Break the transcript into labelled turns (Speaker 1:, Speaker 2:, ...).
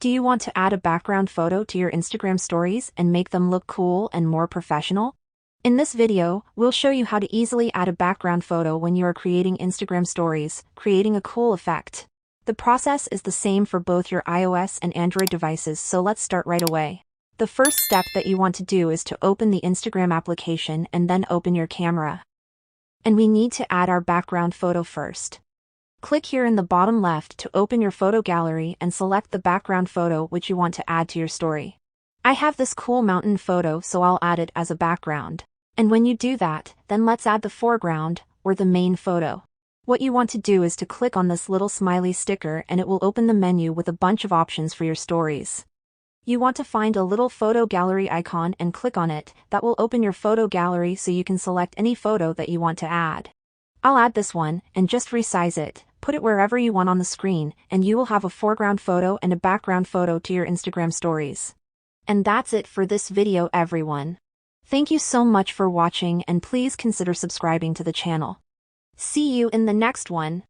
Speaker 1: Do you want to add a background photo to your Instagram stories and make them look cool and more professional? In this video, we'll show you how to easily add a background photo when you are creating Instagram stories, creating a cool effect. The process is the same for both your iOS and Android devices, so let's start right away. The first step that you want to do is to open the Instagram application and then open your camera. And we need to add our background photo first. Click here in the bottom left to open your photo gallery and select the background photo which you want to add to your story. I have this cool mountain photo, so I'll add it as a background. And when you do that, then let's add the foreground, or the main photo. What you want to do is to click on this little smiley sticker and it will open the menu with a bunch of options for your stories. You want to find a little photo gallery icon and click on it. That will open your photo gallery so you can select any photo that you want to add. I'll add this one, and just resize it, put it wherever you want on the screen, and you will have a foreground photo and a background photo to your Instagram stories. And that's it for this video, everyone. Thank you so much for watching, and please consider subscribing to the channel. See you in the next one.